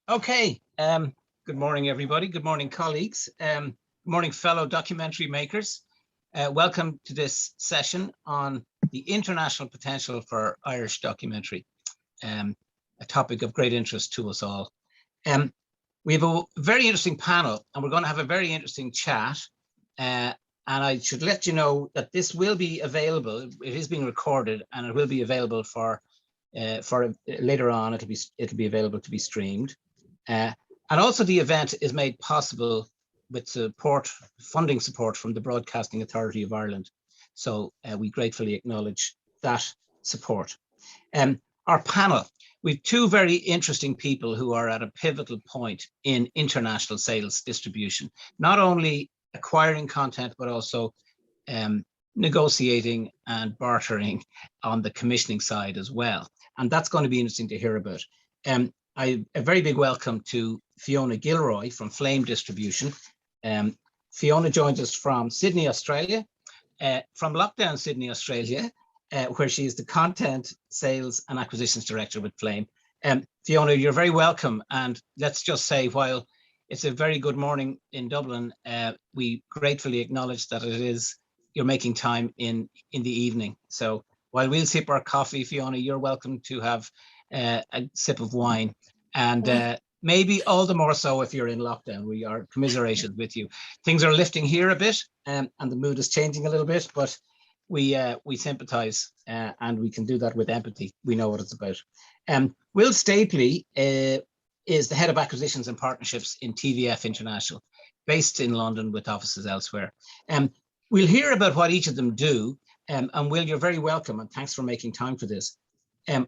Okay. Good morning, everybody. Good morning, colleagues. Good morning, fellow documentary makers. Welcome to this session on the international potential for Irish documentary, a topic of great interest to us all. We have a very interesting panel, and we're going to have a very interesting chat. And I should let you know that this will be available. It is being recorded, and it will be available for later on. It'll be available to be streamed. And also the event is made possible with funding support from the Broadcasting Authority of Ireland. So we gratefully acknowledge that support. Our panel, we have two very interesting people who are at a pivotal point in international sales distribution, not only acquiring content, but also negotiating and bartering on the commissioning side as well. And that's going to be interesting to hear about. A very big welcome to Fiona Gilroy from Flame Distribution. Fiona joins us from Sydney, Australia, from lockdown Sydney, Australia, where she is the Content, Sales and Acquisitions Director with Flame. Fiona, you're very welcome. And let's just say, while it's a very good morning in Dublin, we gratefully acknowledge that you're making time in the evening. So while we'll sip our coffee, Fiona, you're welcome to have a sip of wine, and maybe all the more so if you're in lockdown. We are commiserated with you. Things are lifting here a bit, and the mood is changing a little bit, but we sympathize, and we can do that with empathy. We know what it's about. Will Stapley is the head of acquisitions and partnerships in TVF International, based in London with offices elsewhere. We'll hear about what each of them do, and Will, you're very welcome, and thanks for making time for this.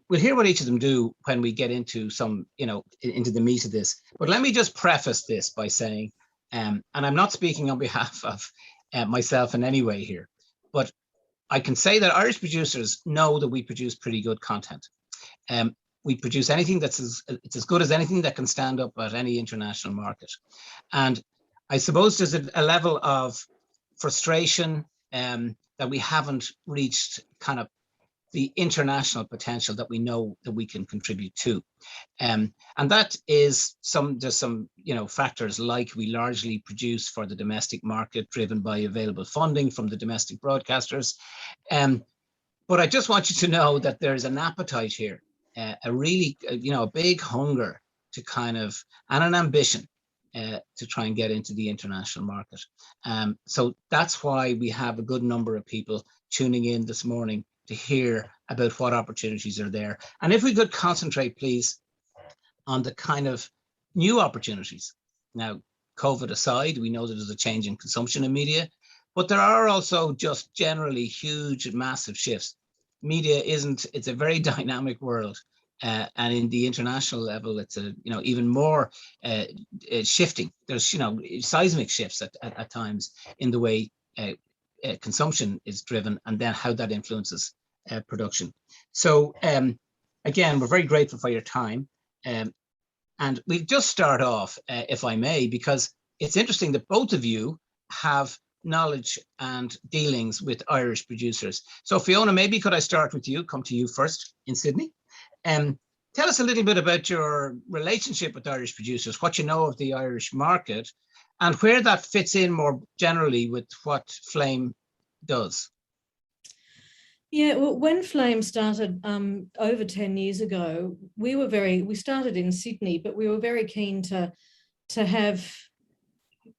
We'll hear what each of them do when we get into into the meat of this. But let me just preface this by saying, and I'm not speaking on behalf of myself in any way here, but I can say that Irish producers know that we produce pretty good content. We produce anything it's as good as anything that can stand up at any international market. And I suppose there's a level of frustration that we haven't reached kind of the international potential that we know that we can contribute to. And that is there's some factors, like we largely produce for the domestic market, driven by available funding from the domestic broadcasters. But I just want you to know that there's an appetite here, a really, a big hunger to and an ambition to try and get into the international market. So that's why we have a good number of people tuning in this morning to hear about what opportunities are there. And if we could concentrate, please, on the kind of new opportunities. Now, COVID aside, we know that there's a change in consumption in media, but there are also just generally huge and massive shifts. Media it's a very dynamic world. And in the international level, it's even more shifting. There's seismic shifts at times in the way consumption is driven, and then how that influences production. So again, we're very grateful for your time, and we just start off, if I may, because it's interesting that both of you have knowledge and dealings with Irish producers. So Fiona, maybe could I start with you, come to you first in Sydney. Tell us a little bit about your relationship with Irish producers, what you know of the Irish market, and where that fits in more generally with what Flame does. Yeah, well, when Flame started over 10 years ago, we started in Sydney, but we were very keen to have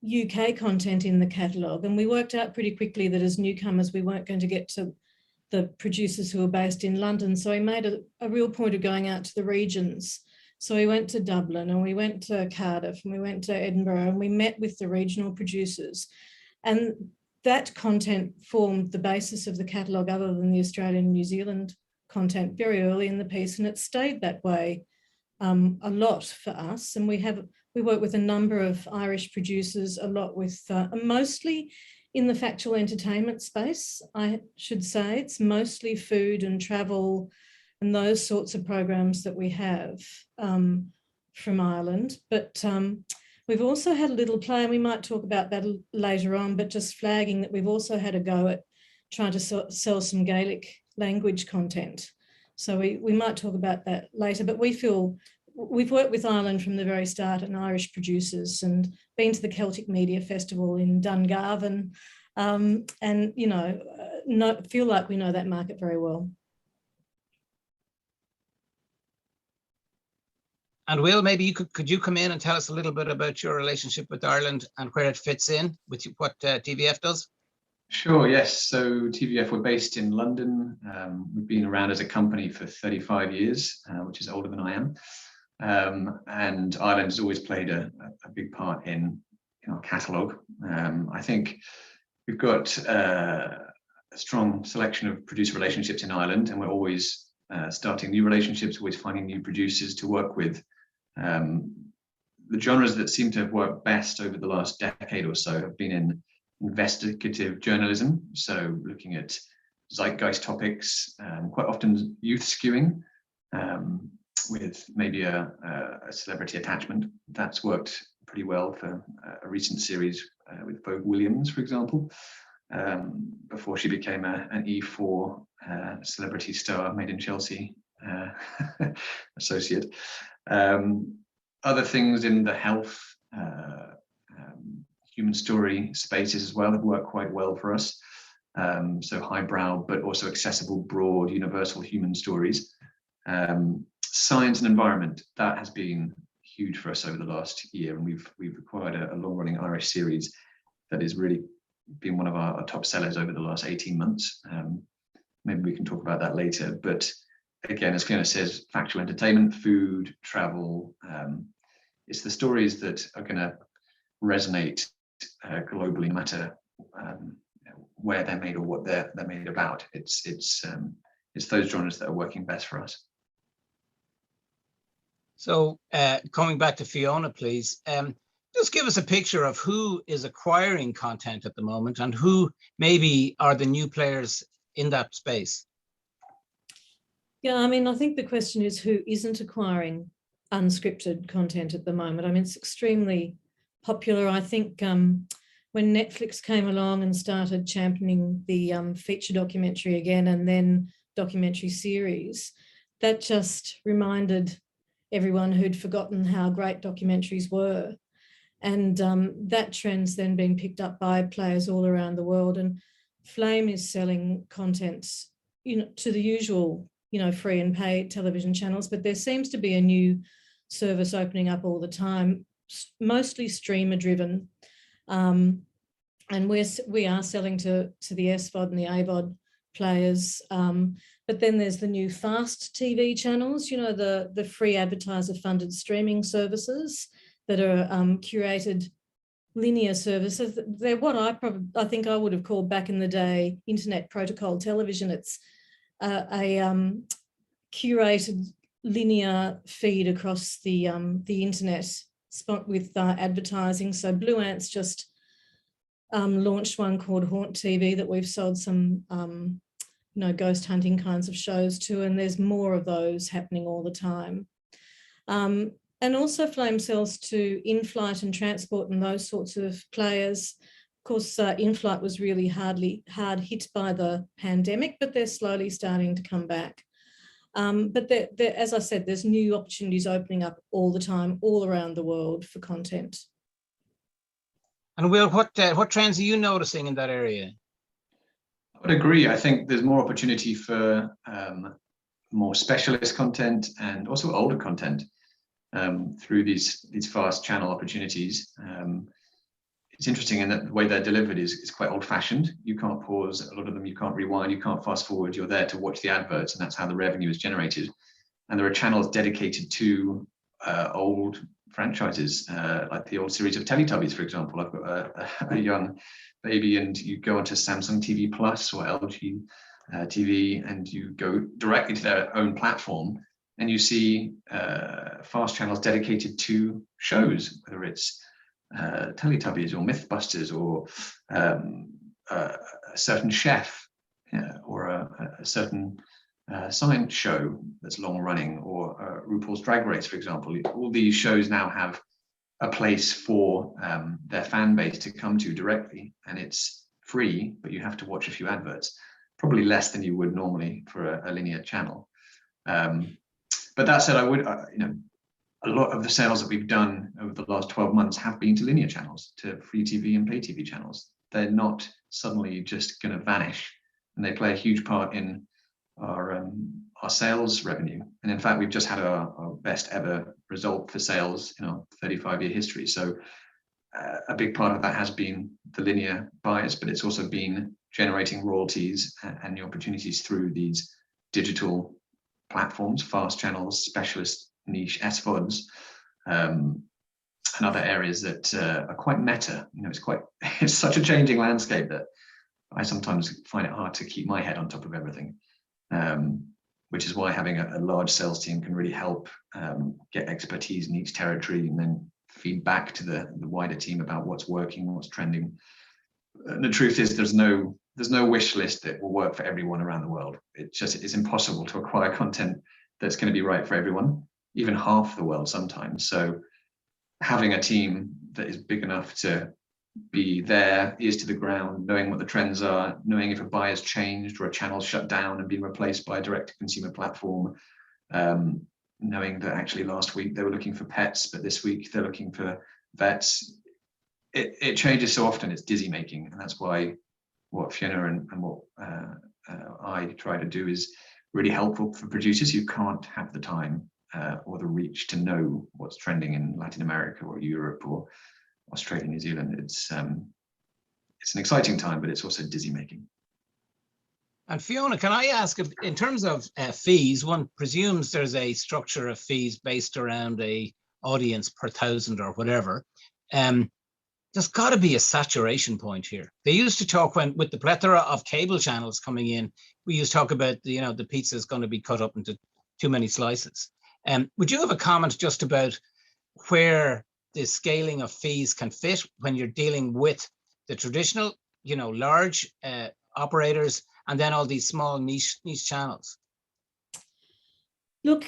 UK content in the catalogue, and we worked out pretty quickly that as newcomers we weren't going to get to the producers who were based in London, so we made a real point of going out to the regions. So we went to Dublin, and we went to Cardiff, and we went to Edinburgh, and we met with the regional producers, and that content formed the basis of the catalogue, other than the Australian and New Zealand content, very early in the piece, and it stayed that way a lot for us. And we work with a number of Irish producers, a lot with mostly in the factual entertainment space, I should say. It's mostly food and travel and those sorts of programs that we have from Ireland. But we've also had a little play, and we might talk about that later on, but just flagging that we've also had a go at trying to sell some Gaelic language content. So we might talk about that later, but we feel we've worked with Ireland from the very start and Irish producers, and been to the Celtic Media Festival in Dungarvan, and feel like we know that market very well. And Will, maybe could you come in and tell us a little bit about your relationship with Ireland and where it fits in with what TVF does? Sure, yes. So TVF, we're based in London. We've been around as a company for 35 years, which is older than I am. And Ireland has always played a big part in our catalogue. I think we've got a strong selection of producer relationships in Ireland, and we're always starting new relationships, always finding new producers to work with. The genres that seem to have worked best over the last decade or so have been in investigative journalism, so looking at zeitgeist topics, quite often youth skewing, with maybe a celebrity attachment. That's worked pretty well for a recent series with Vogue Williams, for example, before she became an E4 celebrity star made in Chelsea associate. Other things in the health, human story spaces as well have worked quite well for us. So highbrow, but also accessible, broad, universal human stories. Science and environment, that has been huge for us over the last year, and we've acquired a long-running Irish series that has really been one of our top sellers over the last 18 months. Maybe we can talk about that later, but again, as Fiona says, factual entertainment, food, travel, it's the stories that are going to resonate globally, no matter where they're made or what they're made about. It's those genres that are working best for us. So coming back to Fiona, please, just give us a picture of who is acquiring content at the moment and who maybe are the new players in that space. Yeah, I mean, I think the question is who isn't acquiring unscripted content at the moment. I mean, it's extremely popular. I think when Netflix came along and started championing the feature documentary again, and then documentary series, that just reminded everyone who'd forgotten how great documentaries were. And that trend's then been picked up by players all around the world. And Flame is selling content, to the usual, free and paid television channels, but there seems to be a new service opening up all the time, mostly streamer driven. And we are selling to the SVOD and the AVOD players. But then there's the new fast TV channels, the free advertiser funded streaming services that are curated linear services. They're what I think I would have called back in the day internet protocol television. It's a curated linear feed across the internet with advertising. So Blue Ant's just launched one called Haunt TV that we've sold some ghost hunting kinds of shows to, and there's more of those happening all the time. And also Flame sells to in-flight and transport and those sorts of players. Of course, in-flight was really hard hit by the pandemic, but they're slowly starting to come back. But as I said, there's new opportunities opening up all the time, all around the world for content. And Will, what trends are you noticing in that area? I would agree. I think there's more opportunity for more specialist content and also older content through these fast channel opportunities. It's interesting in that the way they're delivered is quite old-fashioned. You can't pause a lot of them, you can't rewind, you can't fast forward, you're there to watch the adverts, and that's how the revenue is generated. And there are channels dedicated to old franchises, like the old series of Teletubbies, for example. I've got a young baby, and you go onto Samsung TV Plus or LG TV, and you go directly to their own platform, and you see fast channels dedicated to shows, whether it's Teletubbies or Mythbusters or a certain chef or a certain science show that's long running, or RuPaul's Drag Race, for example. All these shows now have a place for their fan base to come to directly, and it's free, but you have to watch a few adverts, probably less than you would normally for a linear channel. But that said, I would, a lot of the sales that we've done over the last 12 months have been to linear channels, to free TV and pay TV channels. They're not suddenly just going to vanish, and they play a huge part in our sales revenue. And in fact, we've just had our best ever result for sales in our 35-year history. So a big part of that has been the linear buyers, but it's also been generating royalties and the opportunities through these digital platforms, fast channels, specialist niche SVODs, and other areas that are quite meta. It's such a changing landscape that I sometimes find it hard to keep my head on top of everything, which is why having a large sales team can really help get expertise in each territory and then feed back to the wider team about what's working, what's trending. And the truth is there's no wish list that will work for everyone around the world. It's impossible to acquire content that's going to be right for everyone, even half the world sometimes. So having a team that is big enough to be there, ears to the ground, knowing what the trends are, knowing if a buyer's changed or a channel's shut down and been replaced by a direct-to-consumer platform, knowing that actually last week they were looking for pets, but this week they're looking for vets. It changes so often, it's dizzy making. And that's why what Fiona and what I try to do is really helpful for producers who can't have the time or the reach to know what's trending in Latin America or Europe or Australia, New Zealand. It's an exciting time, but it's also dizzy making. And Fiona, can I ask, if, in terms of fees, one presumes there's a structure of fees based around a audience per thousand or whatever. There's got to be a saturation point here. They used to talk with the plethora of cable channels coming in, we used to talk about the pizza is going to be cut up into too many slices. Would you have a comment just about where the scaling of fees can fit when you're dealing with the traditional, large operators, and then all these small niche channels? Look,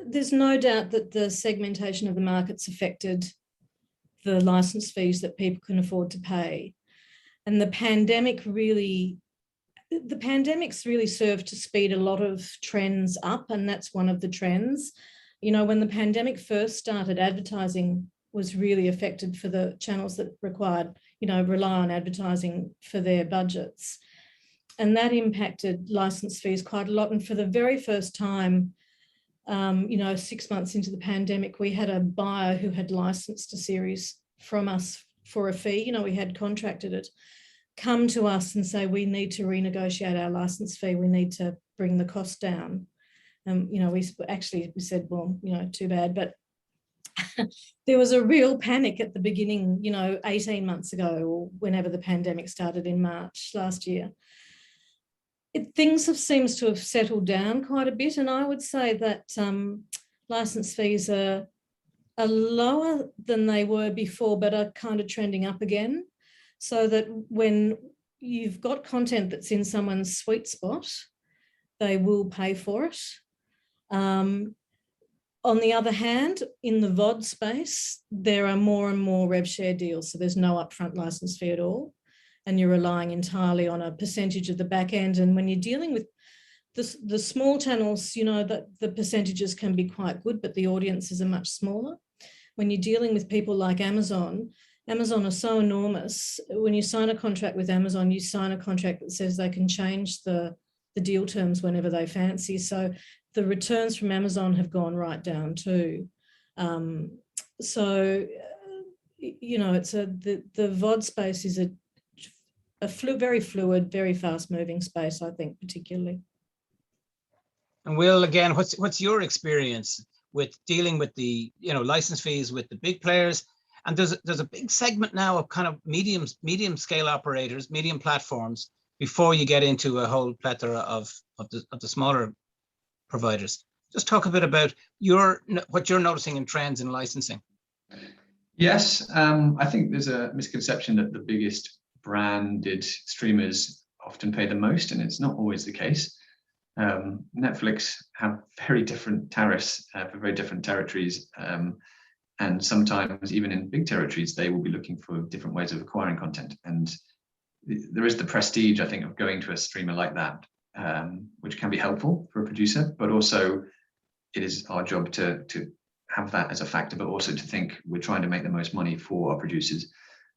there's no doubt that the segmentation of the market's affected the license fees that people can afford to pay. And the pandemic's really served to speed a lot of trends up, and that's one of the trends. When the pandemic first started, advertising was really affected for the channels that required, rely on advertising for their budgets. And that impacted license fees quite a lot. And for the very first time, 6 months into the pandemic, we had a buyer who had licensed a series from us for a fee. We had contracted it, come to us and say, we need to renegotiate our license fee. We need to bring the cost down. We said, well, too bad. But there was a real panic at the beginning, 18 months ago, or whenever the pandemic started in March last year. Things seems to have settled down quite a bit, and I would say that license fees are lower than they were before, but are kind of trending up again, so that when you've got content that's in someone's sweet spot, they will pay for it. On the other hand, in the VOD space, there are more and more rev share deals, so there's no upfront license fee at all, and you're relying entirely on a percentage of the back end. And when you're dealing with the small channels, that the percentages can be quite good, but the audiences are much smaller. When you're dealing with people like Amazon are so enormous. When you sign a contract with Amazon, you sign a contract that says they can change the deal terms whenever they fancy. So the returns from Amazon have gone right down too. It's the VOD space is a very fluid, very fast moving space, I think, particularly. And Will, again, what's your experience with dealing with the license fees with the big players? And there's a big segment now of kind of medium scale operators, medium platforms, before you get into a whole plethora of the smaller providers. Just talk a bit about what you're noticing in trends in licensing. Yes, I think there's a misconception that the biggest branded streamers often pay the most, and it's not always the case. Netflix have very different tariffs for very different territories, and sometimes even in big territories they will be looking for different ways of acquiring content. And there is the prestige, I think, of going to a streamer like that which can be helpful for a producer, but also it is our job to have that as a factor, but also to think we're trying to make the most money for our producers.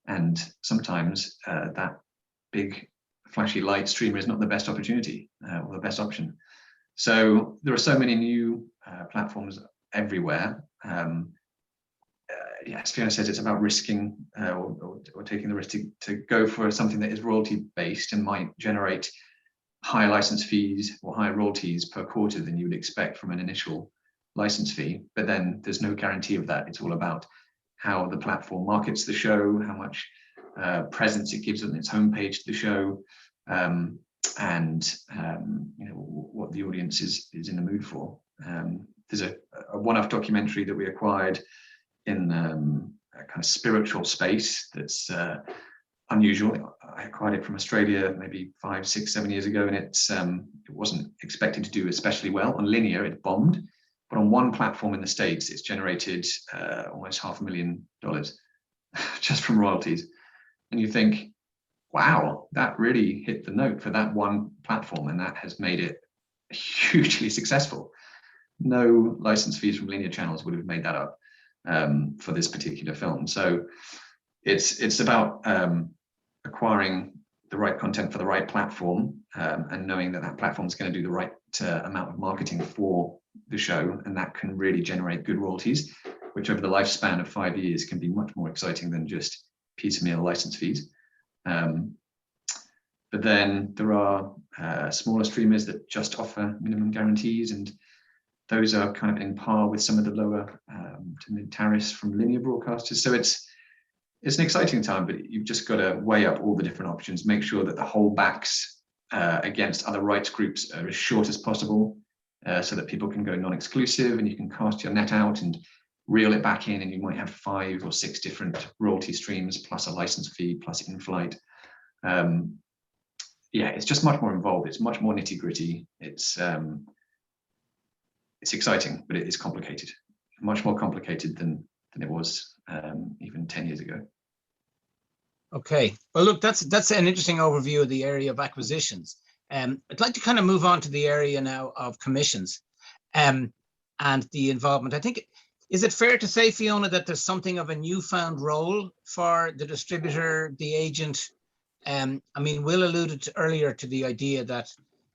And sometimes that big flashy light streamer is not the best opportunity or the best option. So there are so many new platforms everywhere. Yes, Fiona says it's about risking or taking the risk to go for something that is royalty based and might generate higher license fees or higher royalties per quarter than you would expect from an initial license fee. But then there's no guarantee of that. It's all about how the platform markets the show, how much presence it gives on its homepage to the show, and you know, what the audience is in the mood for. There's a one-off documentary that we acquired in a kind of spiritual space that's unusual. I acquired it from Australia maybe 5, 6, 7 years ago, and it wasn't expected to do especially well. On linear, it bombed, but on one platform in the States, it's generated almost $500,000 just from royalties. And you think, wow, that really hit the note for that one platform, and that has made it hugely successful. No license fees from linear channels would have made that up for this particular film. So it's about acquiring the right content for the right platform, and knowing that that platform is going to do the right amount of marketing for the show, and that can really generate good royalties, which over the lifespan of 5 years can be much more exciting than just piecemeal license fees. But then there are smaller streamers that just offer minimum guarantees, and those are kind of in par with some of the lower to mid tariffs from linear broadcasters. So it's an exciting time, but you've just got to weigh up all the different options, make sure that the holdbacks against other rights groups are as short as possible, so that people can go non-exclusive and you can cast your net out and reel it back in, and you might have 5 or 6 different royalty streams plus a license fee plus in-flight. Yeah, it's just much more involved. It's much more nitty-gritty. It's exciting, but it is complicated, much more complicated than it was even 10 years ago. Okay, well, look, that's an interesting overview of the area of acquisitions. I'd like to kind of move on to the area now of commissions and the involvement. I think, is it fair to say, Fiona, that there's something of a newfound role for the distributor, the agent? I mean, Will alluded earlier to the idea that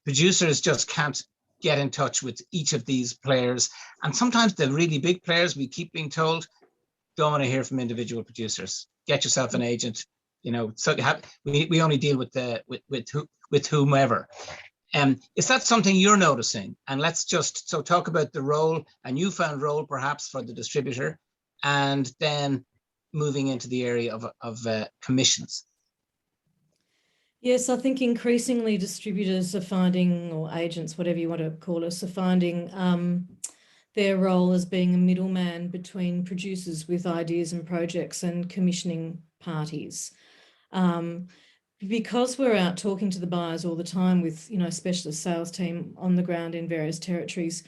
producers just can't get in touch with each of these players. And sometimes the really big players, we keep being told, don't want to hear from individual producers. Get yourself an agent. You know, so we only deal with whomever. Is that something you're noticing? And let's just talk about the role, a newfound role perhaps for the distributor, and then moving into the area of commissions. Yes, I think increasingly distributors are finding, or agents, whatever you want to call us, are finding their role as being a middleman between producers with ideas and projects and commissioning parties. Because we're out talking to the buyers all the time with, you know, specialist sales team on the ground in various territories,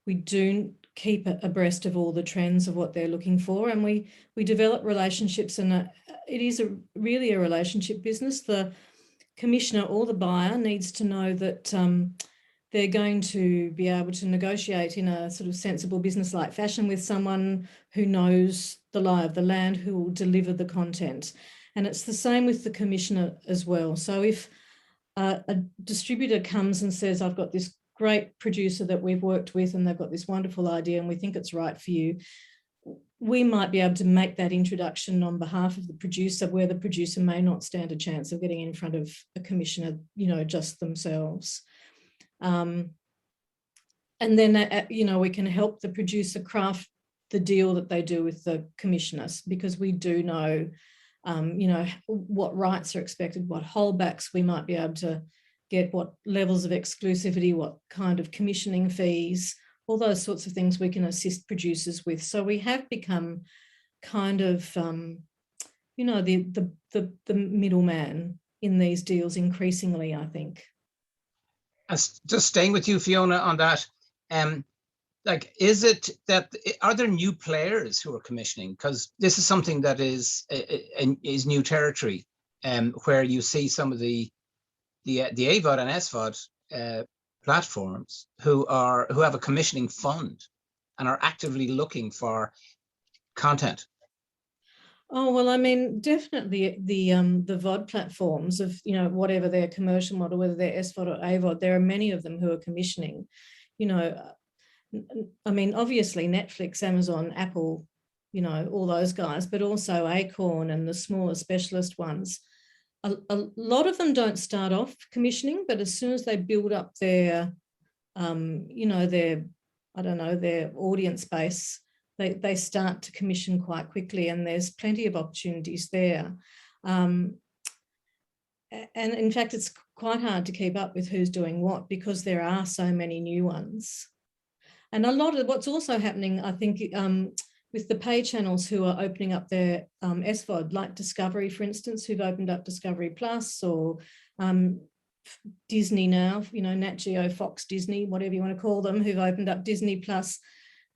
we do keep abreast of all the trends of what they're looking for, and we develop relationships, and it is really a relationship business. The commissioner or the buyer needs to know that they're going to be able to negotiate in a sort of sensible business-like fashion with someone who knows the lie of the land, who will deliver the content. And it's the same with the commissioner as well. So if a distributor comes and says, I've got this great producer that we've worked with and they've got this wonderful idea and we think it's right for you, we might be able to make that introduction on behalf of the producer, where the producer may not stand a chance of getting in front of a commissioner, you know, just themselves. And then, you know, we can help the producer craft the deal that they do with the commissioners, because we do know, you know, what rights are expected, what holdbacks we might be able to get, what levels of exclusivity, what kind of commissioning fees, all those sorts of things we can assist producers with. So we have become kind of, you know, the middleman in these deals increasingly, I think. Just staying with you, Fiona, on that, like, is it that, are there new players who are commissioning? Because this is something that is new territory, where you see some of the AVOD and SVOD platforms who have a commissioning fund and are actively looking for content? Oh, well, I mean, definitely the VOD platforms of, whatever their commercial model, whether they're SVOD or AVOD, there are many of them who are commissioning. I mean, obviously Netflix, Amazon, Apple, all those guys, but also Acorn and the smaller specialist ones. A lot of them don't start off commissioning, but as soon as they build up their, their audience base, they start to commission quite quickly, and there's plenty of opportunities there. And in fact, it's quite hard to keep up with who's doing what because there are so many new ones. And a lot of what's also happening, I think, with the pay channels who are opening up their SVOD, like Discovery, for instance, who've opened up Discovery Plus, or Disney now, Nat Geo, Fox, Disney, whatever you want to call them, who've opened up Disney Plus.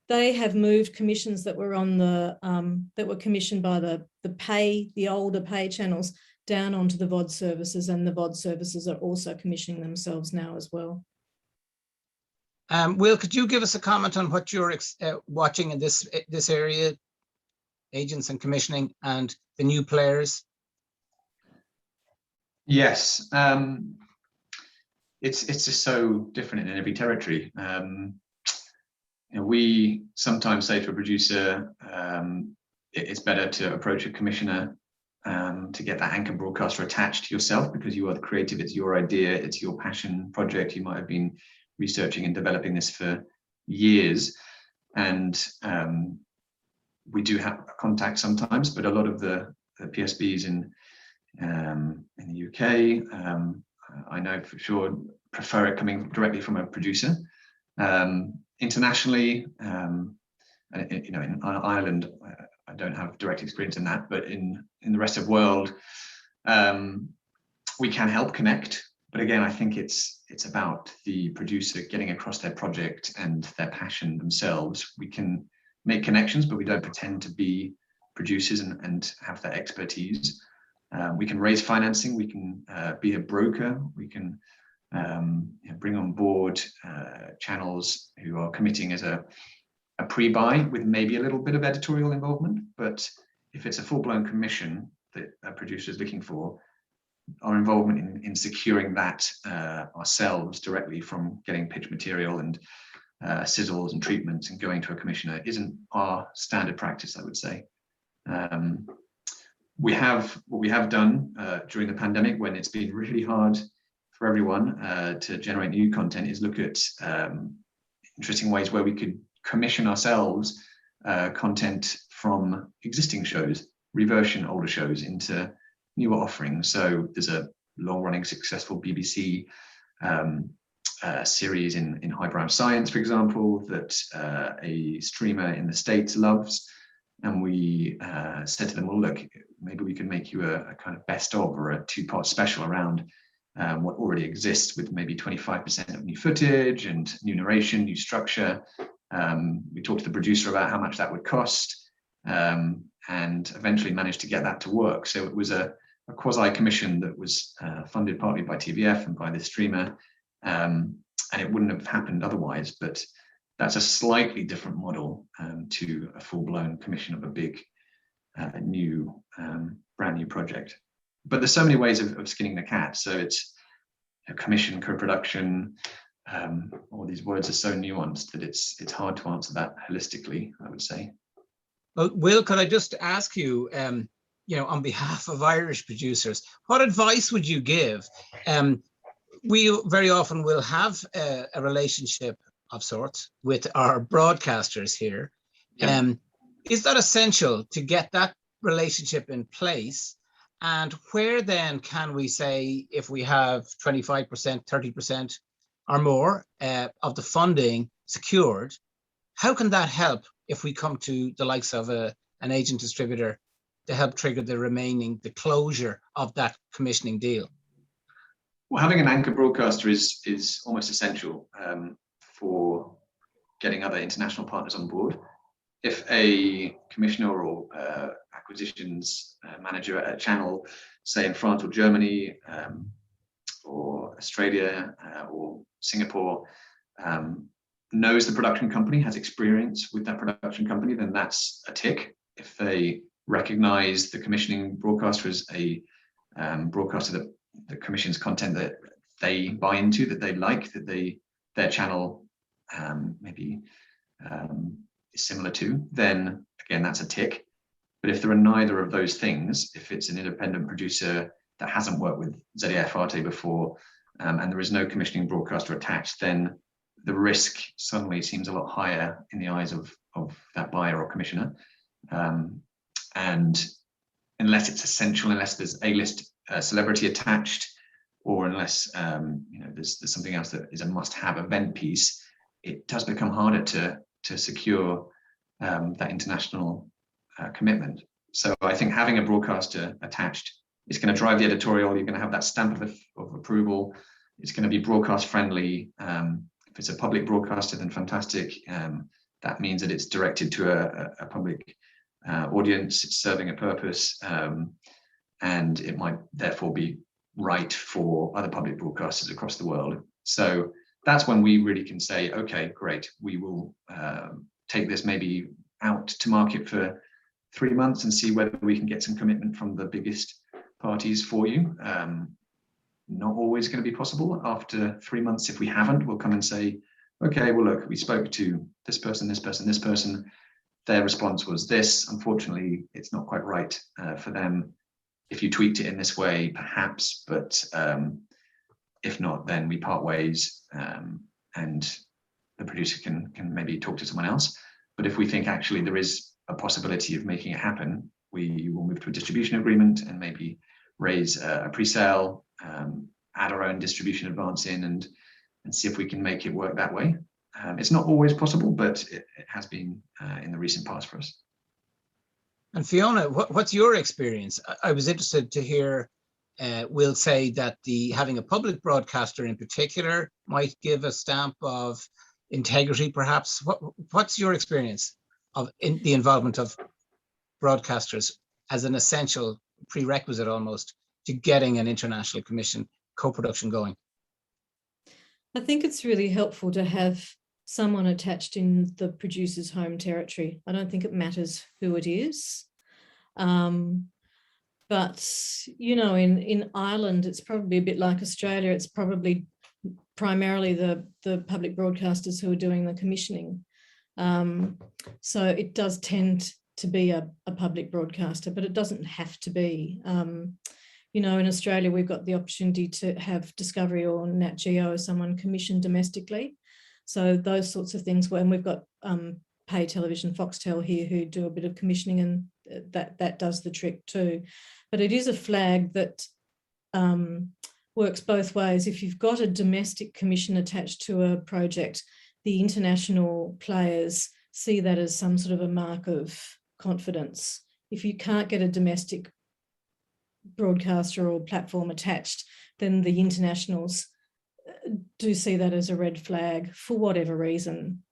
They have moved commissions that were on that were commissioned by the older pay channels down onto the VOD services, and the VOD services are also commissioning themselves now as well. Will, could you give us a comment on what you're watching in this area, agents and commissioning and the new players? Yes, it's just so different in every territory. We sometimes say to a producer, it's better to approach a commissioner to get that anchor broadcaster attached to yourself, because you are the creative, it's your idea, it's your passion project. You might have been researching and developing this for years, and we do have contact sometimes, but a lot of the PSBs in the UK, I know for sure, prefer it coming directly from a producer. Internationally, in Ireland, I don't have direct experience in that, but in the rest of the world, we can help connect. But again, I think it's about the producer getting across their project and their passion themselves. We can make connections, but we don't pretend to be producers and have that expertise. We can raise financing, we can be a broker, we can bring on board channels who are committing as a pre-buy with maybe a little bit of editorial involvement. But if it's a full-blown commission that a producer is looking for, our involvement in securing that ourselves directly, from getting pitch material and sizzles and treatments and going to a commissioner, isn't our standard practice, I would say. What we have done during the pandemic, when it's been really hard for everyone to generate new content, is look at interesting ways where we could commission ourselves content from existing shows, reversion older shows into newer offerings. So there's a long-running successful BBC series in highbrow science, for example, that a streamer in the States loves. And we said to them, well, look, maybe we can make you a kind of best of, or a two-part special around what already exists, with maybe 25% of new footage and new narration, new structure. We talked to the producer about how much that would cost, and eventually managed to get that to work. So it was a quasi-commission that was funded partly by TVF and by the streamer, and it wouldn't have happened otherwise. But that's a slightly different model to a full-blown commission of a big, new, brand new project. But there's so many ways of skinning the cat. So it's a commission, co-production. All these words are so nuanced that it's hard to answer that holistically, I would say. Well, Will, could I just ask you, on behalf of Irish producers, what advice would you give? We very often will have a relationship of sorts with our broadcasters here. Yeah. Is that essential to get that relationship in place? And where then can we say, if we have 25%, 30% or more of the funding secured, how can that help if we come to the likes of an agent distributor to help trigger the closure of that commissioning deal? Well, having an anchor broadcaster is almost essential for getting other international partners on board. If a commissioner or acquisitions manager at a channel, say in France or Germany, or Australia or Singapore knows the production company, has experience with that production company, then that's a tick. If they recognize the commissioning broadcaster as a broadcaster that commissions content that they buy into, that they like, that their channel maybe is similar to, then again, that's a tick. But if there are neither of those things, if it's an independent producer that hasn't worked with ZDF Arte before, and there is no commissioning broadcaster attached, then the risk suddenly seems a lot higher in the eyes of that buyer or commissioner. And unless it's essential, unless there's A-list celebrity attached, or unless there's something else that is a must-have event piece, it does become harder to secure that international commitment. So I think having a broadcaster attached is going to drive the editorial. You're going to have that stamp of approval. It's going to be broadcast friendly. If it's a public broadcaster, then fantastic. That means that it's directed to a public audience. It's serving a purpose, and it might therefore be right for other public broadcasters across the world. So that's when we really can say, okay, great, we will take this maybe out to market for 3 months and see whether we can get some commitment from the biggest parties for you. Not always going to be possible. After 3 months, if we haven't, we'll come and say, okay, well, look, we spoke to this person, this person, this person. Their response was this. Unfortunately, it's not quite right for them. If you tweaked it in this way, perhaps, but if not, then we part ways, and the producer can maybe talk to someone else. But if we think actually there is a possibility of making it happen, we will move to a distribution agreement and maybe raise a pre-sale, add our own distribution advance in, and see if we can make it work that way. It's not always possible, but it has been in the recent past for us. And Fiona, what's your experience? I was interested to hear Will say that having a public broadcaster in particular might give a stamp of integrity, perhaps. What's your experience of the involvement of broadcasters as an essential prerequisite almost to getting an international commission co-production going? I think it's really helpful to have someone attached in the producer's home territory. I don't think it matters who it is. But, in Ireland, it's probably a bit like Australia. It's probably primarily the public broadcasters who are doing the commissioning. So it does tend to be a public broadcaster, but it doesn't have to be. In Australia, we've got the opportunity to have Discovery or Nat Geo or someone commissioned domestically. So those sorts of things, and we've got pay television, Foxtel here, who do a bit of commissioning, and that does the trick too. But it is a flag that works both ways. If you've got a domestic commission attached to a project, the international players see that as some sort of a mark of confidence. If you can't get a domestic broadcaster or platform attached, then the internationals do see that as a red flag for whatever reason.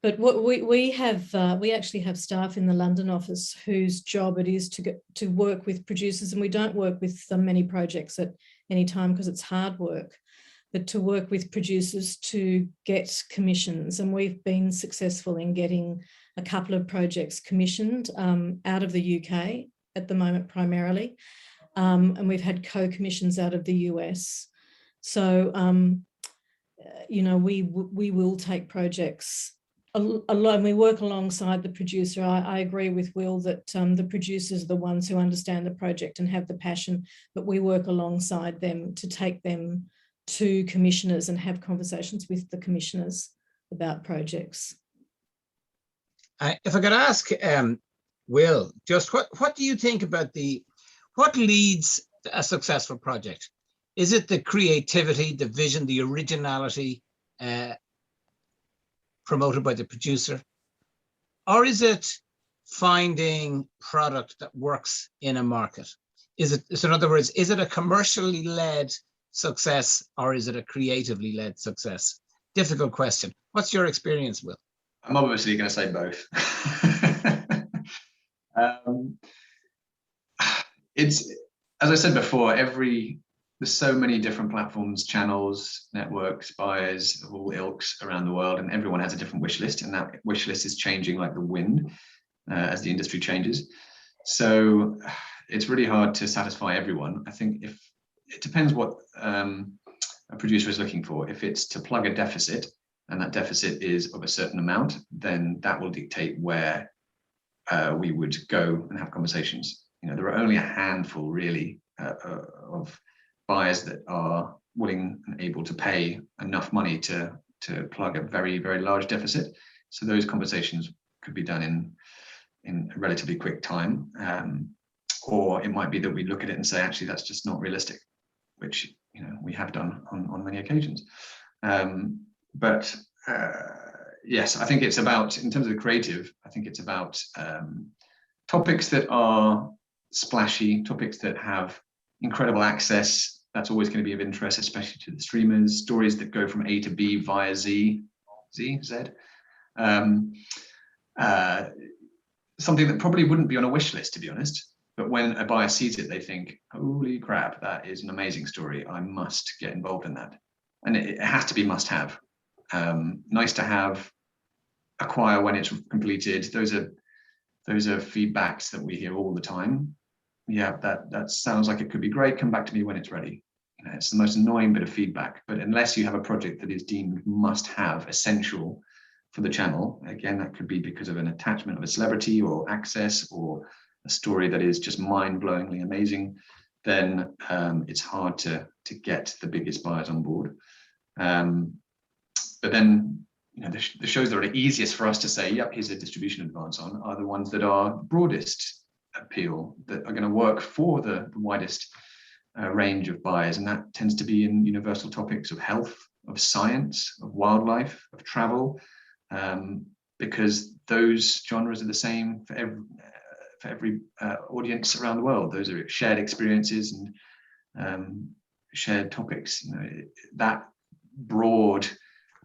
But what we actually have staff in the London office whose job it is to work with producers, and we don't work with many projects at any time because it's hard work, but to work with producers to get commissions. And we've been successful in getting a couple of projects commissioned out of the UK at the moment primarily, and we've had co-commissions out of the US. So, we will take projects alone. We work alongside the producer. I agree with Will that the producers are the ones who understand the project and have the passion, but we work alongside them to take them to commissioners and have conversations with the commissioners about projects. If I could ask Will, just what do you think about what leads a successful project? Is it the creativity, the vision, the originality promoted by the producer? Or is it finding product that works in a market? So in other words, is it a commercially led success or is it a creatively led success? Difficult question. What's your experience, Will? I'm obviously going to say both. It's, as I said before, every there's so many different platforms, channels, networks, buyers of all ilks around the world, and everyone has a different wish list, and that wish list is changing like the wind as the industry changes. So it's really hard to satisfy everyone. I think if it depends what a producer is looking for. If it's to plug a deficit, and that deficit is of a certain amount, then that will dictate where we would go and have conversations. You know, there are only a handful really of buyers that are willing and able to pay enough money to plug a very, very large deficit. So those conversations could be done in a relatively quick time. Or it might be that we look at it and say, actually, that's just not realistic, which, you know, we have done on many occasions. But yes, I think it's about, in terms of the creative, I think it's about topics that are splashy, topics that have incredible access. That's always going to be of interest, especially to the streamers. Stories that go from A to B via Z. Something that probably wouldn't be on a wish list, to be honest. But when a buyer sees it, they think, holy crap, that is an amazing story. I must get involved in that. And it has to be must have. Nice to have, acquire when it's completed. Those are feedbacks that we hear all the time. Yeah, that sounds like it could be great. Come back to me when it's ready. You know, it's the most annoying bit of feedback. But unless you have a project that is deemed must have, essential for the channel, again, that could be because of an attachment of a celebrity or access or a story that is just mind-blowingly amazing, then it's hard to get the biggest buyers on board. But then, you know, the shows that are the easiest for us to say, yep, here's a distribution advance on, are the ones that are broadest appeal, that are going to work for the widest range of buyers. And that tends to be in universal topics of health, of science, of wildlife, of travel, because those genres are the same for every audience around the world. Those are shared experiences and shared topics. You know, that broad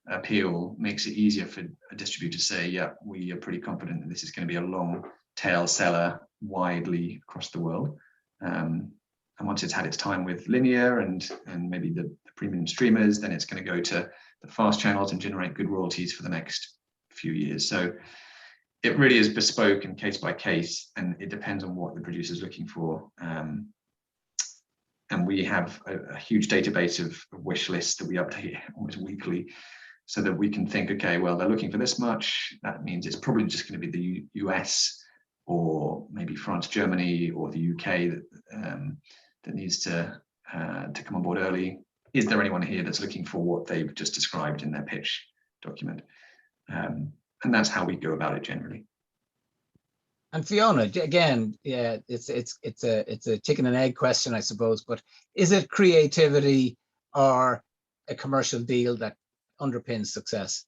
appeal makes it easier for a distributor to say, yeah, we are pretty confident that this is going to be a long tail seller widely across the world. And once it's had its time with linear and maybe the premium streamers, then it's going to go to the fast channels and generate good royalties for the next few years. So it really is bespoke and case by case, and it depends on what the producer is looking for. And we have a huge database of wish lists that we update almost weekly, so that we can think, okay, well, they're looking for this much. That means it's probably just going to be the US or maybe France, Germany, or the UK that needs to come on board early. Is there anyone here that's looking for what they've just described in their pitch document? And that's how we go about it generally. And Fiona, again, yeah, it's a chicken and egg question, I suppose. But is it creativity or a commercial deal that underpins success?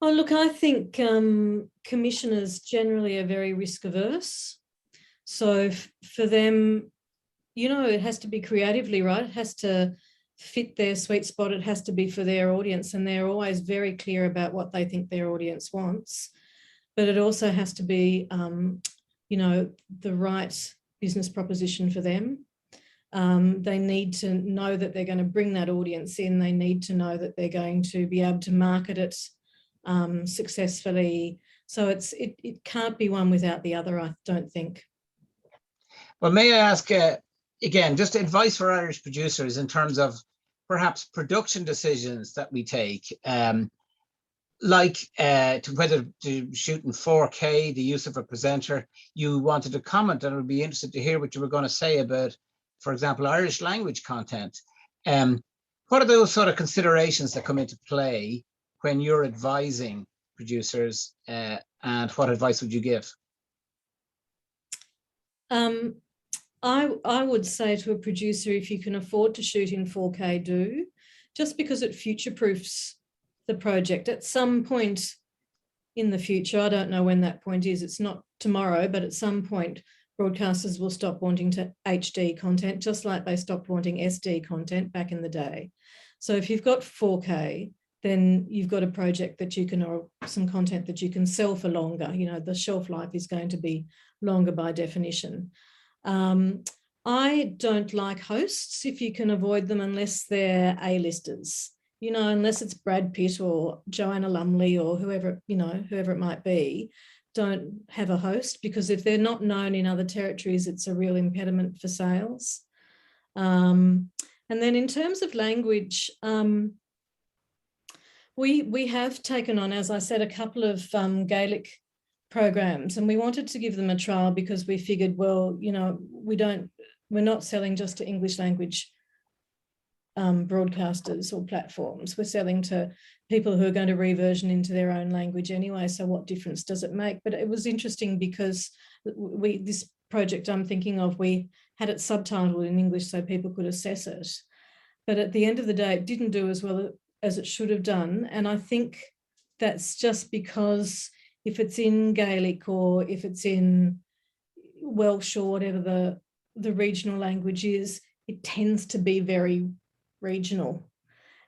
Oh, look, I think commissioners generally are very risk averse. So for them, you know, it has to be creatively right. It has to fit their sweet spot. It has to be for their audience. And they're always very clear about what they think their audience wants. But it also has to be, you know, the right business proposition for them. They need to know that they're going to bring that audience in. They need to know that they're going to be able to market it successfully. So it can't be one without the other, I don't think. Well, may I ask, again, just advice for Irish producers in terms of perhaps production decisions that we take, like to whether to shoot in 4K, the use of a presenter. You wanted to comment, and I would be interested to hear what you were going to say about, for example, Irish language content. What are those sort of considerations that come into play when you're advising producers, and what advice would you give? I would say to a producer, if you can afford to shoot in 4K, do, just because it future-proofs the project. At some point in the future, I don't know when that point is, it's not tomorrow, but at some point, broadcasters will stop wanting to HD content, just like they stopped wanting SD content back in the day. So if you've got 4K, then you've got a project that you can, or some content that you can sell for longer. You know, the shelf life is going to be longer by definition. I don't like hosts if you can avoid them, unless they're A-listers, you know, unless it's Brad Pitt or Joanna Lumley or whoever, you know, whoever it might be. Don't have a host, because if they're not known in other territories, it's a real impediment for sales. And then in terms of language, we have taken on, as I said, a couple of Gaelic programs, and we wanted to give them a trial because we figured, well, you know, we're not selling just to English language broadcasters or platforms. We're selling to people who are going to reversion into their own language anyway. So what difference does it make? But it was interesting because this project I'm thinking of, we had it subtitled in English so people could assess it. But at the end of the day, it didn't do as well as it should have done. And I think that's just because if it's in Gaelic or if it's in Welsh or whatever the regional language is, it tends to be very regional.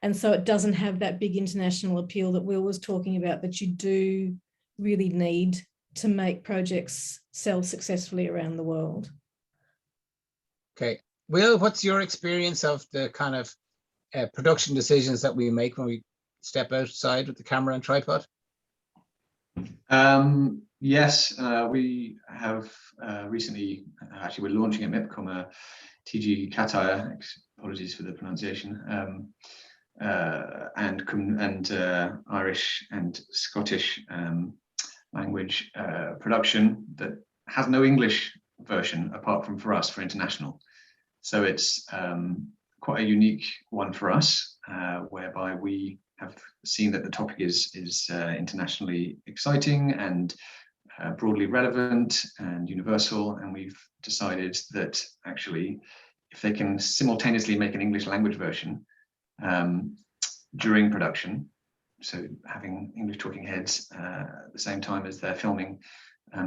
And so it doesn't have that big international appeal that Will was talking about, that you do really need to make projects sell successfully around the world. Okay. Will, what's your experience of the kind of production decisions that we make when we step outside with the camera and tripod? Yes, we have recently, actually we're launching at MIPCOM a TG Catire, apologies for the pronunciation, and Irish and Scottish language production that has no English version apart from for us, for international. So it's quite a unique one for us, whereby we have seen that the topic is internationally exciting and broadly relevant and universal, and we've decided that actually if they can simultaneously make an English language version during production, so having English talking heads at the same time as they're filming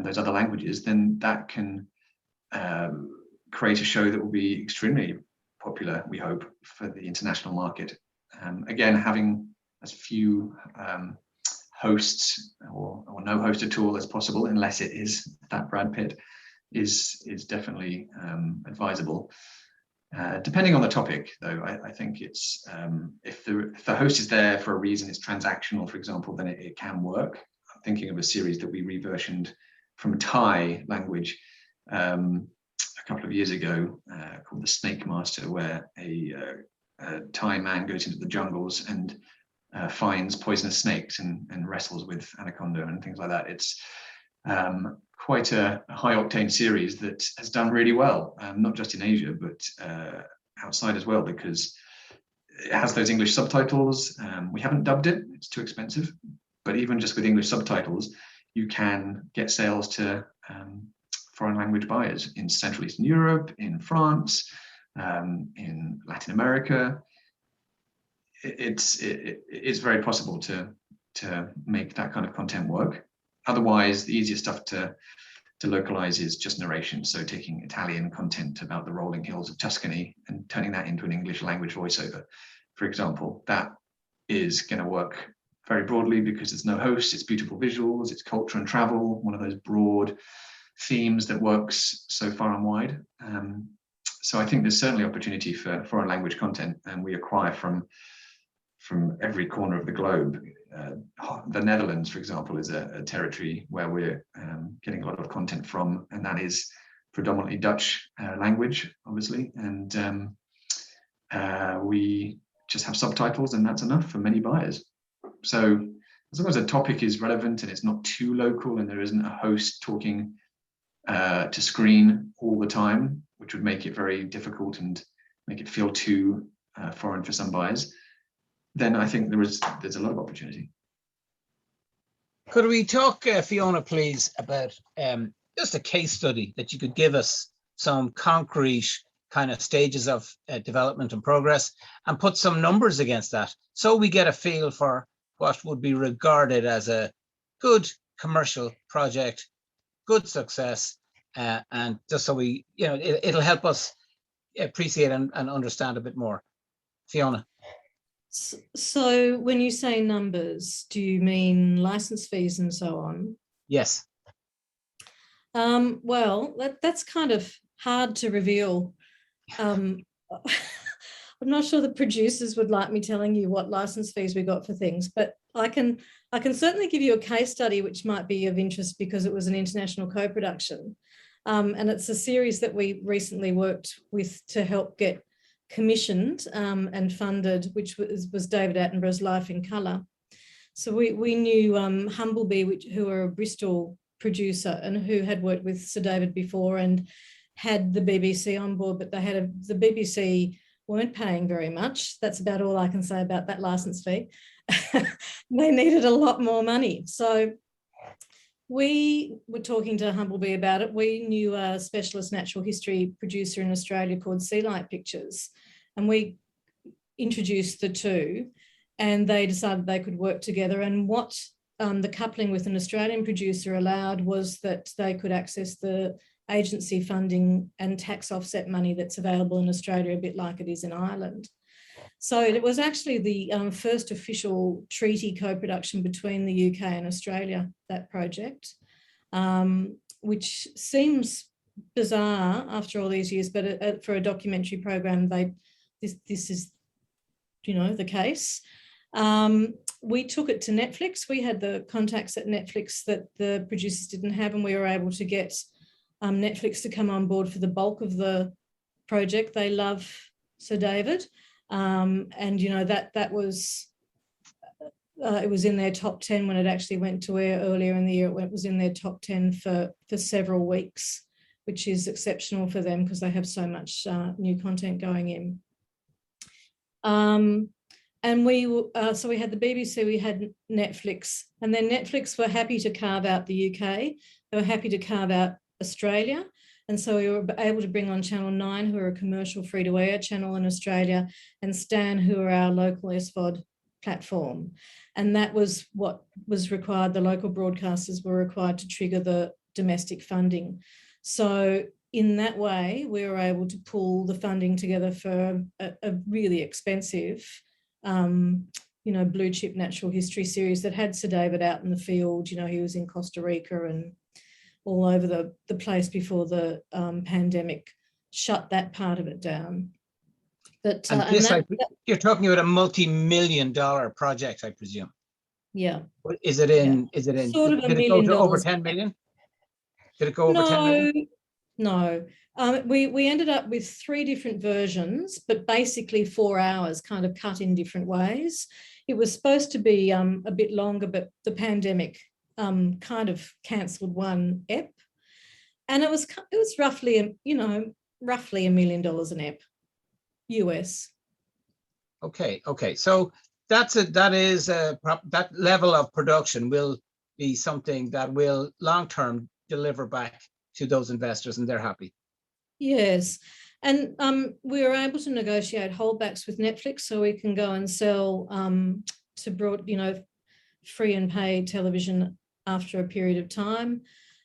those other languages, then that can create a show that will be extremely popular, we hope, for the international market. Again, having as few hosts or no host at all as possible, unless it is that Brad Pitt, is definitely advisable. Depending on the topic, though, I think it's if the host is there for a reason, it's transactional, for example, then it can work. I'm thinking of a series that we reversioned from Thai language a couple of years ago called The Snake Master, where a Thai man goes into the jungles and finds poisonous snakes and wrestles with anaconda and things like that. It's quite a high octane series that has done really well, not just in Asia, but outside as well, because it has those English subtitles. We haven't dubbed it, it's too expensive, but even just with English subtitles, you can get sales to foreign language buyers in Central Eastern Europe, in France, in Latin America. It's very possible to make that kind of content work. Otherwise, the easiest stuff to localize is just narration. So taking Italian content about the rolling hills of Tuscany and turning that into an English language voiceover, for example, that is going to work very broadly because there's no host, it's beautiful visuals, it's culture and travel, one of those broad themes that works so far and wide. So I think there's certainly opportunity for foreign language content, and we acquire from every corner of the globe. The Netherlands, for example, is a territory where we're getting a lot of content from, and that is predominantly Dutch language, obviously. And we just have subtitles, and that's enough for many buyers. So as long as the topic is relevant and it's not too local, and there isn't a host talking to screen all the time, which would make it very difficult and make it feel too foreign for some buyers, then I think there's a lot of opportunity. Could we talk, Fiona, please, about just a case study that you could give us, some concrete kind of stages of development and progress, and put some numbers against that, so we get a feel for what would be regarded as a good commercial project, good success, and just so we, it'll help us appreciate and understand a bit more. Fiona. So when you say numbers, do you mean license fees and so on? Yes. Well, that's kind of hard to reveal I'm not sure the producers would like me telling you what license fees we got for things, but I can certainly give you a case study which might be of interest because it was an international co-production. And it's a series that we recently worked with to help get commissioned and funded, which was David Attenborough's Life in Colour. So we knew Humblebee, who are a Bristol producer and who had worked with Sir David before and had the BBC on board, but they had the BBC weren't paying very much. That's about all I can say about that license fee. They needed a lot more money. So we were talking to Humblebee about it. We knew a specialist natural history producer in Australia called Sea Light Pictures, and we introduced the two, and they decided they could work together. And what the coupling with an Australian producer allowed was that they could access the agency funding and tax offset money that's available in Australia, a bit like it is in Ireland. So it was actually the first official treaty co-production between the UK and Australia, that project, which seems bizarre after all these years, but for a documentary program, this is, you know, the case. We took it to Netflix. We had the contacts at Netflix that the producers didn't have, and we were able to get Netflix to come on board for the bulk of the project. They love Sir David. And, you know, that was, it was in their top 10 when it actually went to air earlier in the year. It was in their top 10 for several weeks, which is exceptional for them because they have so much new content going in. And so we had the BBC, we had Netflix, and then Netflix were happy to carve out the UK. They were happy to carve out Australia. And so we were able to bring on Channel 9, who are a commercial free-to-air channel in Australia, and Stan, who are our local SVOD platform. And that was what was required. The local broadcasters were required to trigger the domestic funding. So in that way, we were able to pull the funding together for a really expensive, you know, blue chip natural history series that had Sir David out in the field. You know, he was in Costa Rica and all over the place before the pandemic shut that part of it down. But you're talking about a multi-million-dollar project, I presume. Yeah. Is it in? Sort of did it go to over 10 million? Did it go over 10 million? No. We ended up with 3 different versions, but basically 4 hours, kind of cut in different ways. It was supposed to be a bit longer, but the pandemic kind of cancelled one ep, and it was roughly, you know, roughly $1 million an ep, US. Okay. So that level of production will be something that will long term deliver back to those investors, and they're happy. Yes, and we were able to negotiate holdbacks with Netflix, so we can go and sell to you know, free and paid television after a period of time.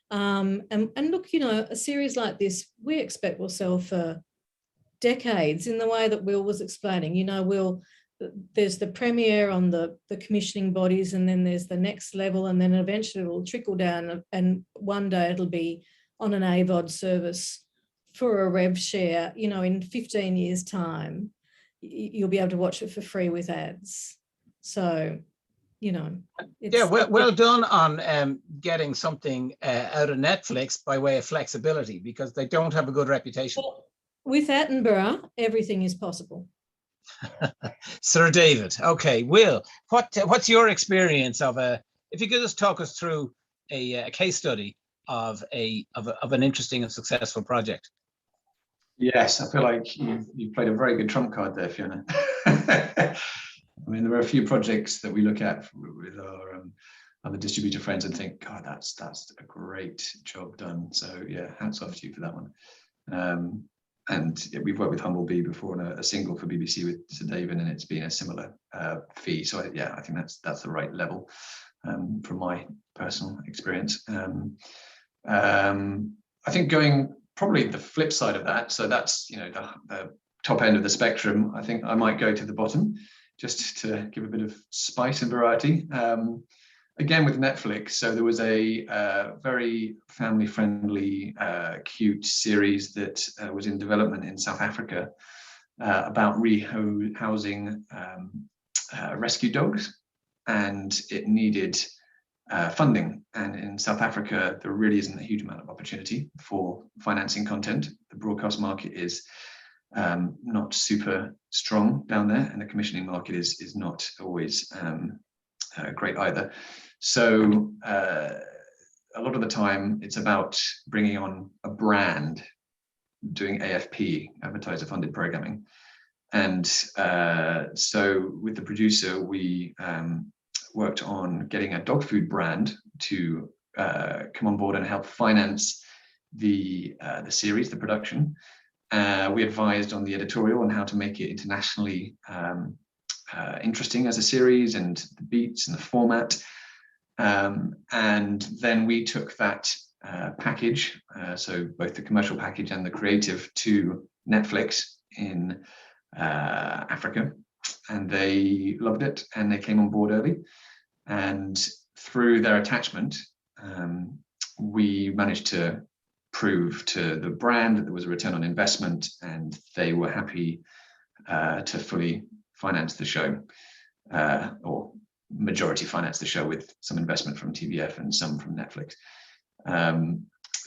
And look, you know, a series like this, we expect will sell for decades in the way that Will was explaining. You know, there's the premiere on the commissioning bodies, and then there's the next level, and then eventually it will trickle down, and one day it'll be on an AVOD service for a rev share. You know, in 15 years' time, you'll be able to watch it for free with ads. So, you know, yeah, well done on getting something out of Netflix by way of flexibility, because they don't have a good reputation. Well, with Attenborough, everything is possible. Sir David. Okay, Will, what's your experience of if you could just talk us through a case study of an interesting and successful project? Yes, I feel like you played a very good trump card there, Fiona. I mean, there are a few projects that we look at with our other distributor friends and think, God, that's a great job done. So yeah, hats off to you for that one. And yeah, we've worked with Humblebee before on a single for BBC with Sir David, and it's been a similar fee. So I think that's the right level from my personal experience. I think going probably the flip side of that, so that's, you know, the top end of the spectrum. I think I might go to the bottom just to give a bit of spice and variety. again with Netflix. So there was a very family-friendly, cute series that was in development in South Africa about rehousing rescue dogs, and it needed funding. And in South Africa, there really isn't a huge amount of opportunity for financing content. The broadcast market is not super strong down there, and the commissioning market is not always great either. So a lot of the time it's about bringing on a brand, doing AFP, advertiser funded programming. And so with the producer, we worked on getting a dog food brand to come on board and help finance the series, the production. We advised on the editorial on how to make it internationally interesting as a series, and the beats and the format. And then we took that package, so both the commercial package and the creative, to Netflix in Africa, and they loved it and they came on board early. And through their attachment, we managed to prove to the brand that there was a return on investment, and they were happy to fully finance the show, or majority finance the show, with some investment from TBF and some from Netflix.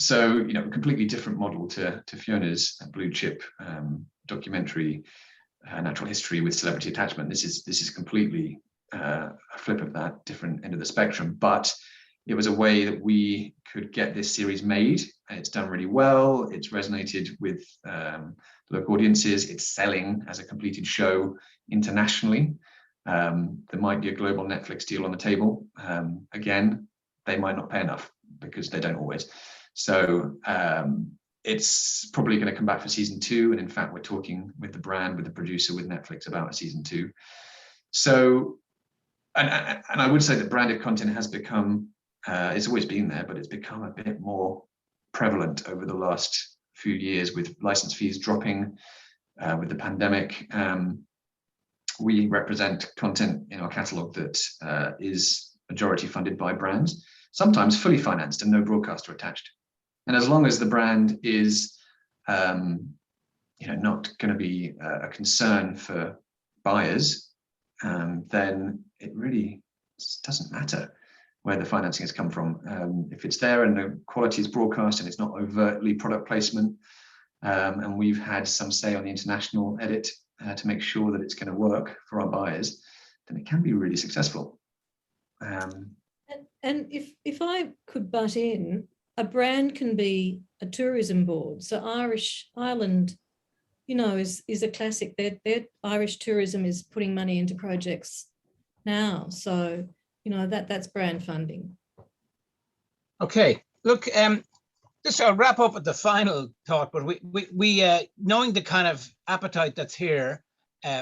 So, you know, a completely different model to Fiona's blue chip documentary, natural history with celebrity attachment. This is completely a flip of that, different end of the spectrum, but it was a way that we could get this series made, and it's done really well. It's resonated with local audiences. It's selling as a completed show internationally. There might be a global Netflix deal on the table. Again, they might not pay enough, because they don't always. So it's probably going to come back for season 2. And in fact, we're talking with the brand, with the producer, with Netflix about a season 2. So, and I would say that branded content has become, it's always been there, but it's become a bit more prevalent over the last few years, with license fees dropping, with the pandemic. We represent content in our catalogue that is majority funded by brands, sometimes fully financed and no broadcaster attached. And as long as the brand is, not going to be a concern for buyers, then it really doesn't matter where the financing has come from. If it's there and the quality is broadcast and it's not overtly product placement, and we've had some say on the international edit to make sure that it's going to work for our buyers, then it can be really successful. And if I could butt in, a brand can be a tourism board. So Ireland, is a classic. Their Irish tourism is putting money into projects now. So, that's brand funding. Okay, look, just I'll wrap up with the final thought, but we knowing the kind of appetite that's here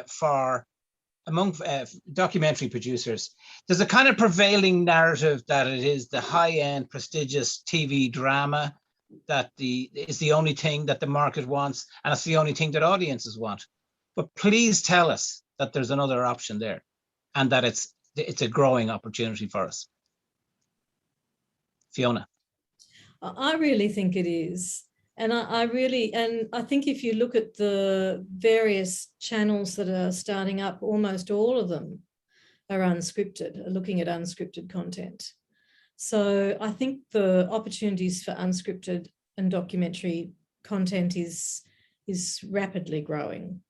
for among documentary producers, there's a kind of prevailing narrative that it is the high-end, prestigious TV drama that is the only thing that the market wants, and it's the only thing that audiences want. But please tell us that there's another option there, and that it's a growing opportunity for us. Fiona. I really think it is. And I think if you look at the various channels that are starting up, almost all of them are unscripted, are looking at unscripted content. So I think the opportunities for unscripted and documentary content is rapidly growing,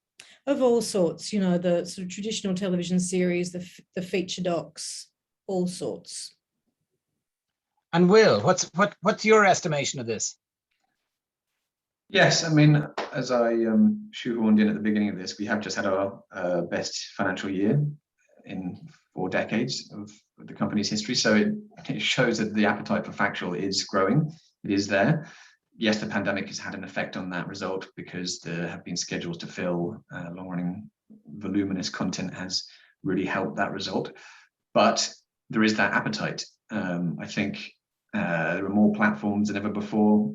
of all sorts, the sort of traditional television series, the feature docs, all sorts. And Will, what's your estimation of this? Yes, I mean, as I shoehorned in at the beginning of this, we have just had our best financial year in 4 decades of the company's history. So it shows that the appetite for Factual is growing. It is there. Yes, the pandemic has had an effect on that result, because there have been schedules to fill. Long-running voluminous content has really helped that result. But there is that appetite. I think there are more platforms than ever before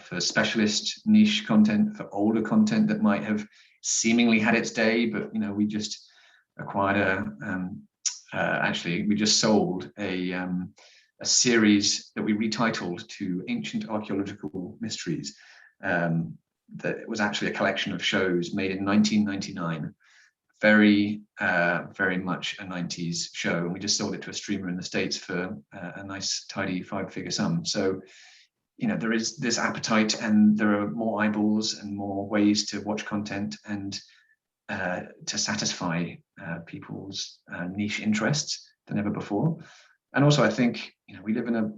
for specialist niche content, for older content that might have seemingly had its day, but we just acquired actually, we just sold a series that we retitled to Ancient Archaeological Mysteries. That was actually a collection of shows made in 1999. Very much a 90s show, and we just sold it to a streamer in the States for a nice tidy 5-figure sum. So, you know, there is this appetite, and there are more eyeballs and more ways to watch content and to satisfy people's niche interests than ever before. And also, I think, you know, we live in a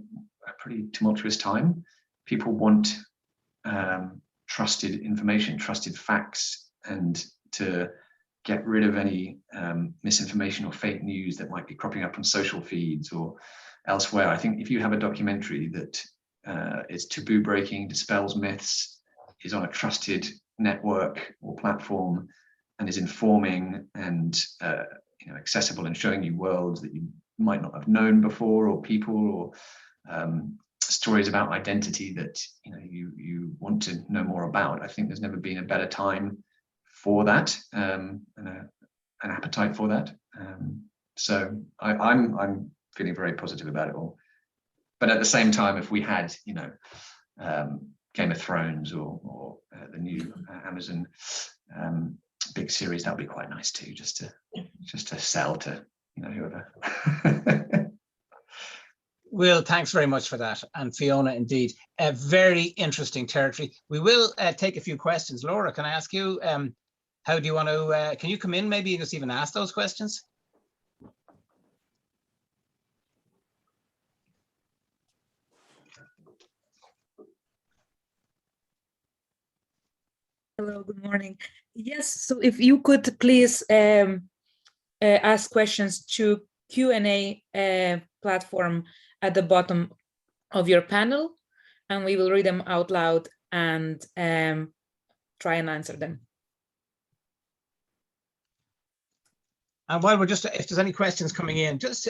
pretty tumultuous time. People want trusted information, trusted facts, and to get rid of any misinformation or fake news that might be cropping up on social feeds or elsewhere. I think if you have a documentary that is taboo breaking, dispels myths, is on a trusted network or platform, and is informing and you know, accessible and showing you worlds that you might not have known before, or people, or stories about identity that, you know, you want to know more about. I think there's never been a better time for that, and an appetite for that. So I'm feeling very positive about it all. But at the same time, if we had, you know, Game of Thrones or the new Amazon big series, that would be quite nice too, just to sell to, you know, whoever. Will, thanks very much for that. And Fiona, indeed, a very interesting territory. We will take a few questions. Laura, can I ask you, how do you want to, can you come in maybe and just even ask those questions? Hello, good morning. Yes, so if you could please ask questions to Q&A platform at the bottom of your panel, and we will read them out loud and try and answer them. And while we're just, if there's any questions coming in, just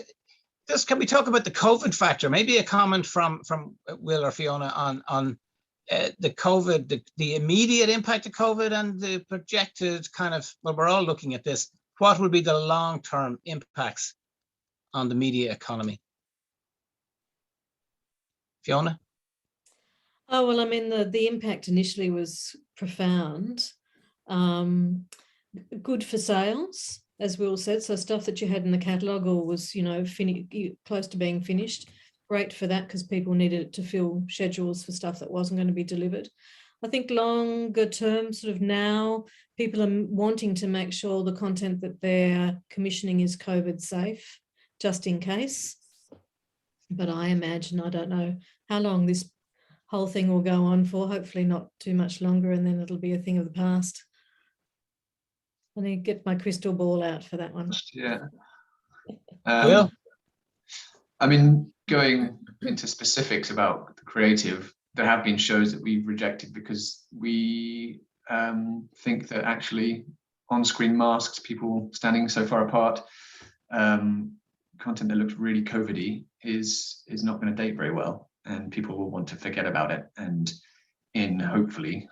can we talk about the COVID factor? Maybe a comment from Will or Fiona on the COVID, the immediate impact of COVID and the projected kind of, well, we're all looking at this. What will be the long-term impacts on the media economy? Fiona? Oh, well, I mean, the impact initially was profound. Good for sales, as Will said. So stuff that you had in the catalogue or was, you know, close to being finished. Great for that, because people needed to fill schedules for stuff that wasn't going to be delivered. I think longer term, sort of now, people are wanting to make sure the content that they're commissioning is COVID safe, just in case. But I imagine, I don't know how long this whole thing will go on for, hopefully not too much longer, and then it'll be a thing of the past. I need to get my crystal ball out for that one. Yeah. Will? I mean, going into specifics about the creative, there have been shows that we've rejected because we think that actually on-screen masks, people standing so far apart, content that looks really COVID-y is not going to date very well, and people will want to forget about it. And in hopefully,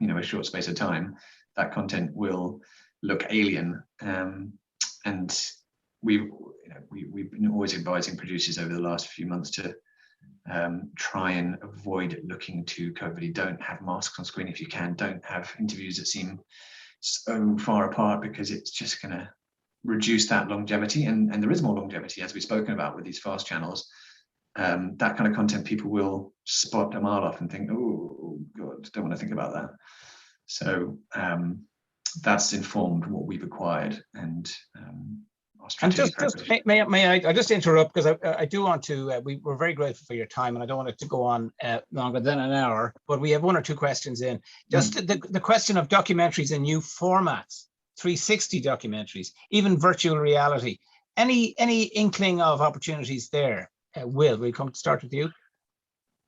you know, a short space of time, that content will look alien. And we've been always advising producers over the last few months to try and avoid looking too COVID-y. Don't have masks on screen if you can. Don't have interviews that seem so far apart, because it's just going to reduce that longevity. And there is more longevity, as we've spoken about with these fast channels. That kind of content, people will spot a mile off and think, oh God, don't want to think about that. So that's informed what we've acquired, and just may I just interrupt, because I do want to, we're very grateful for your time, and I don't want it to go on longer than an hour, but we have one or two questions in. Just the question of documentaries in new formats, 360 documentaries, even virtual reality. Any inkling of opportunities there? Will, we come to start with you?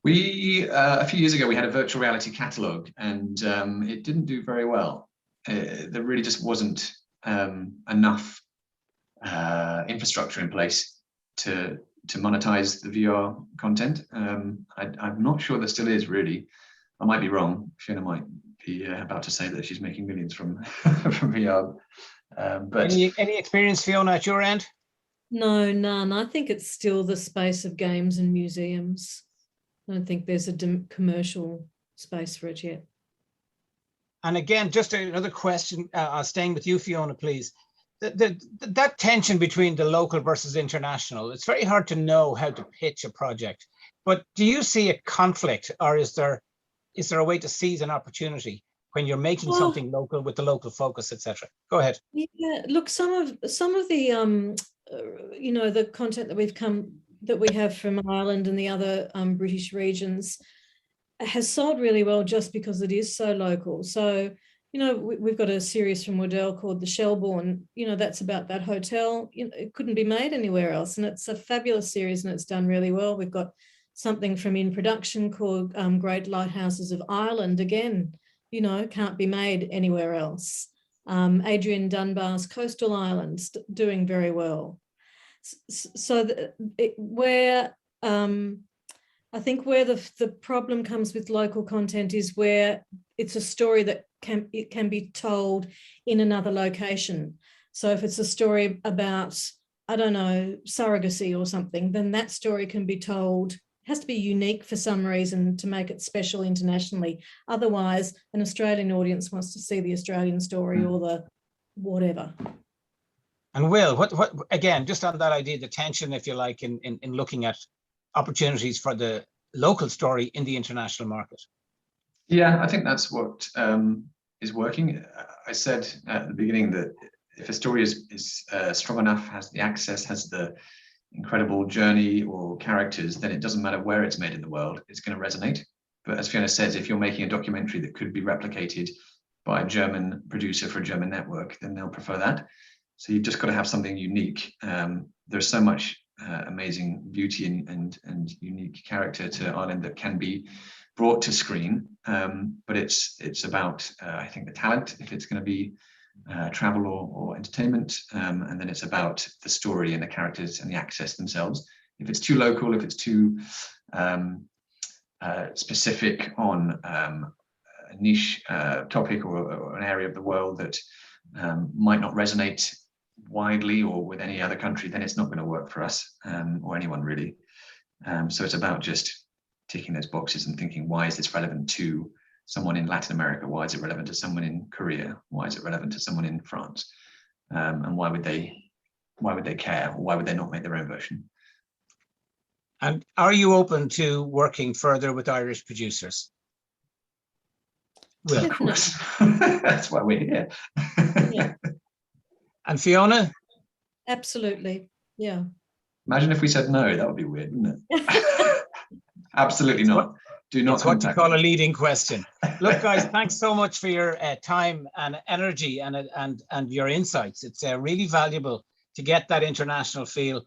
We, a few years ago, we had a virtual reality catalogue, and it didn't do very well. There really just wasn't enough infrastructure in place to monetize the VR content. I'm not sure there still is, really. I might be wrong. Fiona might be about to say that she's making millions from from VR. But any experience, Fiona, at your end? No, none. I think it's still the space of games and museums. I don't think there's a commercial space for it yet. And again, just another question, staying with you, Fiona, please. That tension between the local versus international, it's very hard to know how to pitch a project. But do you see a conflict, or is there a way to seize an opportunity when you're making something local with the local focus, etc.? Go ahead. Yeah, look, some of the you know, the content that we have from Ireland and the other British regions has sold really well just because it is so local. So, you know, we've got a series from Waddell called The Shelbourne. You know, that's about that hotel. You know, it couldn't be made anywhere else, and it's a fabulous series and it's done really well. We've got something from In Production called Great Lighthouses of Ireland. Again, you know, can't be made anywhere else. Adrian Dunbar's Coastal Islands doing very well. So I think where the problem comes with local content is where it's a story that can be told in another location. So if it's a story about, I don't know, surrogacy or something, then that story can be told. It has to be unique for some reason to make it special internationally. Otherwise, an Australian audience wants to see the Australian story or the whatever. And Will, what again, just on that idea, the tension, if you like, in looking at opportunities for the local story in the international market. Yeah, I think that's what is working. I said at the beginning that if a story is strong enough, has the access, has the incredible journey or characters, then it doesn't matter where it's made in the world, it's going to resonate. But as Fiona says, if you're making a documentary that could be replicated by a German producer for a German network, then they'll prefer that. So you've just got to have something unique. There's so much amazing beauty and unique character to Ireland that can be brought to screen, but it's about I think the talent, if it's going to be travel or entertainment, and then it's about the story and the characters and the access themselves. If it's too local, if it's too specific on a niche topic or an area of the world that might not resonate widely or with any other country, then it's not going to work for us or anyone really. So it's about just ticking those boxes and thinking, why is this relevant to someone in Latin America? Why is it relevant to someone in Korea? Why is it relevant to someone in France? And why would they care? Or why would they not make their own version? And are you open to working further with Irish producers? Will. Of course. That's why we're here. Yeah. And Fiona? Absolutely. Yeah. Imagine if we said no, that would be weird, wouldn't it? Absolutely not. Do not It's what you contact call me. a leading question. Look, guys, thanks so much for your time and energy and your insights. It's really valuable to get that international feel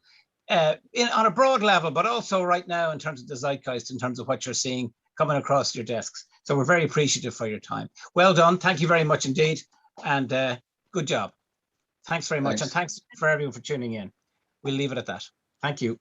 on a broad level, but also right now in terms of the zeitgeist, in terms of what you're seeing coming across your desks. So we're very appreciative for your time. Well done. Thank you very much indeed. And good job. Thanks very much. And thanks for everyone for tuning in. We'll leave it at that. Thank you.